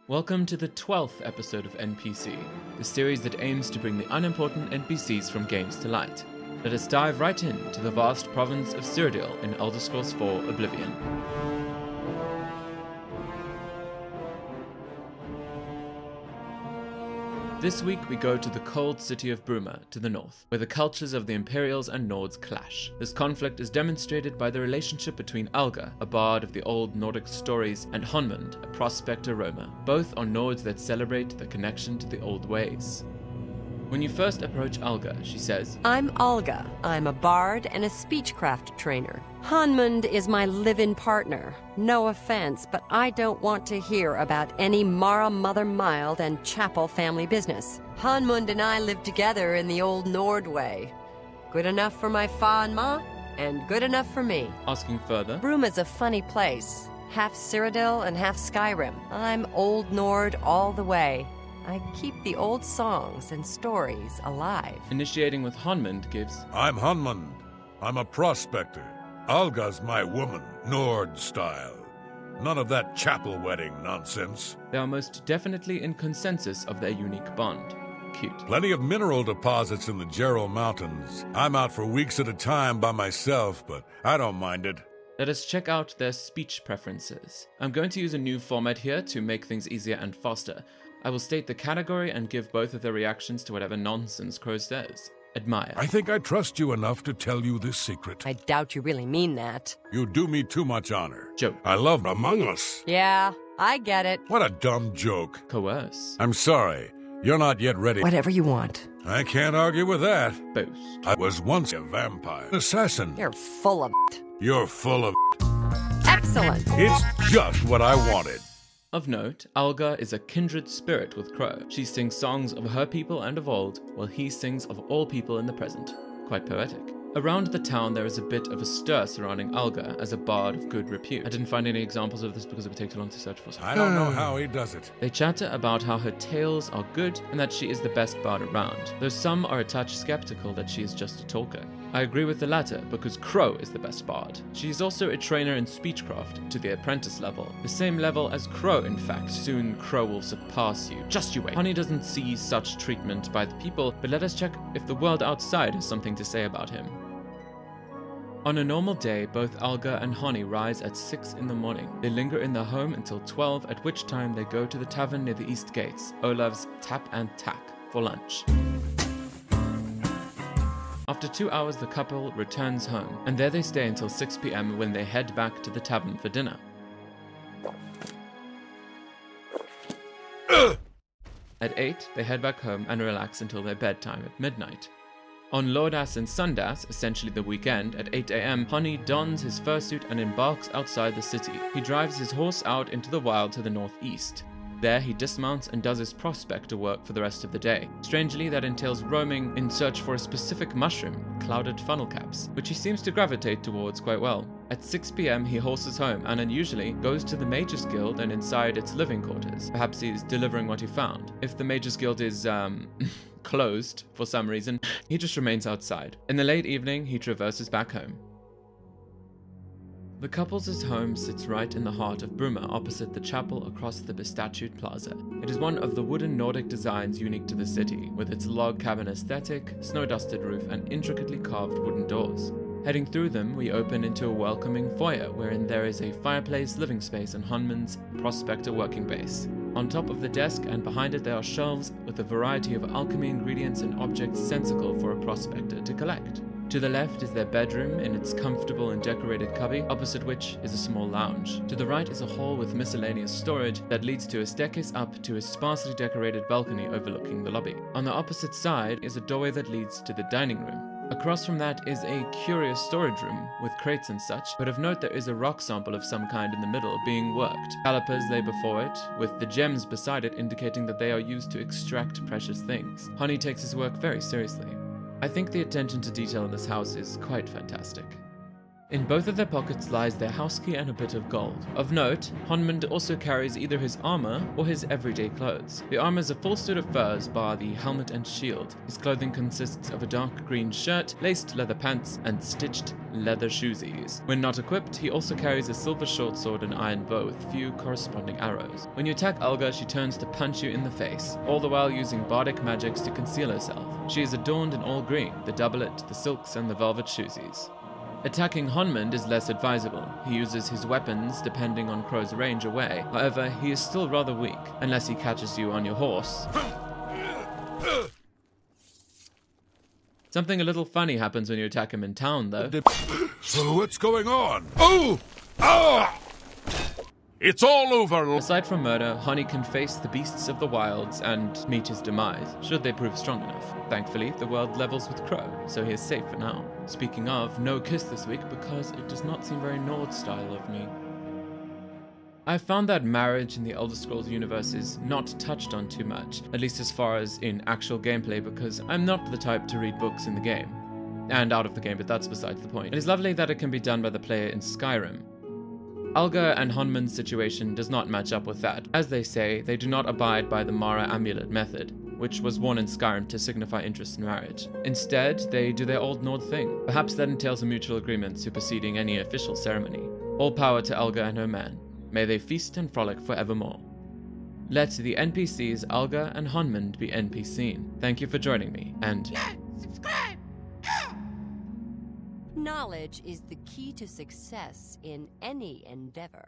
Welcome to the 12th episode of NPC, the series that aims to bring the unimportant NPCs from games to light. Let us dive right into the vast province of Cyrodiil in Elder Scrolls IV: Oblivion. This week we go to the cold city of Bruma to the north, where the cultures of the Imperials and Nords clash. This conflict is demonstrated by the relationship between Alga, a bard of the old Nordic stories, and Honmund, a prospector roamer. Both are Nords that celebrate the connection to the old ways. When you first approach Alga, she says, I'm Alga. I'm a bard and a speechcraft trainer. Honmund is my live-in partner. No offense, but I don't want to hear about any Mara Mother Mild and Chapel family business. Honmund and I live together in the old Nord way. Good enough for my fa and ma, and good enough for me. Asking further, Bruma's a funny place. Half Cyrodiil and half Skyrim. I'm Old Nord all the way. I keep the old songs and stories alive. Initiating with Honmund gives, I'm Honmund. I'm a prospector. Alga's my woman, Nord style. None of that chapel wedding nonsense. They are most definitely in consensus of their unique bond. Cute. Plenty of mineral deposits in the Jarrow Mountains. I'm out for weeks at a time by myself, but I don't mind it. Let us check out their speech preferences. I'm going to use a new format here to make things easier and faster. I will state the category and give both of their reactions to whatever nonsense Crow says. Admire. I think I trust you enough to tell you this secret. I doubt you really mean that. You do me too much honor. Joke. I love Among Us. Yeah, I get it. What a dumb joke. Coerce. I'm sorry. You're not yet ready. Whatever you want. I can't argue with that. Boast. I was once a vampire. Assassin. You're full of it. You're full of Excellent. It's just what I wanted. Of note, Alga is a kindred spirit with Crow. She sings songs of her people and of old, while he sings of all people in the present. Quite poetic. Around the town there is a bit of a stir surrounding Alga as a bard of good repute. I didn't find any examples of this because it would take too long to search for some. I don't know how he does it. They chatter about how her tales are good and that she is the best bard around, though some are a touch skeptical that she is just a talker. I agree with the latter because Crow is the best bard. She is also a trainer in speechcraft to the apprentice level, the same level as Crow in fact. Soon Crow will surpass you. Just you wait. Honey doesn't see such treatment by the people, but let us check if the world outside has something to say about him. On a normal day, both Alga and Honey rise at 6 in the morning. They linger in their home until 12, at which time they go to the tavern near the east gates, Olav's Tap and Tack, for lunch. After 2 hours, the couple returns home, and there they stay until 6 p.m. when they head back to the tavern for dinner. At 8, they head back home and relax until their bedtime at midnight. On Lordas and Sundas, essentially the weekend, at 8 a.m., Honey dons his fursuit and embarks outside the city. He drives his horse out into the wild to the northeast. There, he dismounts and does his prospector work for the rest of the day. Strangely, that entails roaming in search for a specific mushroom, clouded funnel caps, which he seems to gravitate towards quite well. At 6 p.m. he horses home and unusually goes to the Mages Guild and inside its living quarters. Perhaps he's delivering what he found. If the Mages Guild is, closed for some reason, he just remains outside. In the late evening, he traverses back home. The couple's home sits right in the heart of Bruma, opposite the chapel across the bestatued plaza. It is one of the wooden Nordic designs unique to the city, with its log cabin aesthetic, snow-dusted roof, and intricately carved wooden doors. Heading through them, we open into a welcoming foyer, wherein there is a fireplace, living space, and Honmund's prospector working base. On top of the desk and behind it there are shelves with a variety of alchemy ingredients and objects sensical for a prospector to collect. To the left is their bedroom in its comfortable and decorated cubby, opposite which is a small lounge. To the right is a hall with miscellaneous storage that leads to a staircase up to a sparsely decorated balcony overlooking the lobby. On the opposite side is a doorway that leads to the dining room. Across from that is a curious storage room with crates and such, but of note there is a rock sample of some kind in the middle being worked. Calipers lay before it, with the gems beside it indicating that they are used to extract precious things. Honey takes his work very seriously. I think the attention to detail in this house is quite fantastic. In both of their pockets lies their house key and a bit of gold. Of note, Honmund also carries either his armor or his everyday clothes. The armor is a full suit of furs bar the helmet and shield. His clothing consists of a dark green shirt, laced leather pants, and stitched leather shoesies. When not equipped, he also carries a silver short sword and iron bow with few corresponding arrows. When you attack Alga, she turns to punch you in the face, all the while using bardic magics to conceal herself. She is adorned in all green, the doublet, the silks, and the velvet shoesies. Attacking Honmund is less advisable. He uses his weapons depending on Crow's range away. However, he is still rather weak, unless he catches you on your horse. Something a little funny happens when you attack him in town, though. What's going on? Oh! Ah! It's all over! Aside from murder, Honey can face the beasts of the wilds and meet his demise, should they prove strong enough. Thankfully, the world levels with Crow, so he is safe for now. Speaking of, no kiss this week because it does not seem very Nord style of me. I've found that marriage in the Elder Scrolls universe is not touched on too much, at least as far as in actual gameplay, because I'm not the type to read books in the game. And out of the game, but that's besides the point. It is lovely that it can be done by the player in Skyrim. Alga and Honmund's situation does not match up with that. As they say, they do not abide by the Mara amulet method, which was worn in Skyrim to signify interest in marriage. Instead, they do their old Nord thing. Perhaps that entails a mutual agreement superseding any official ceremony. All power to Alga and her man. May they feast and frolic forevermore. Let the NPCs Alga and Honmund be NPC'd. Thank you for joining me, and Subscribe! Knowledge is the key to success in any endeavor.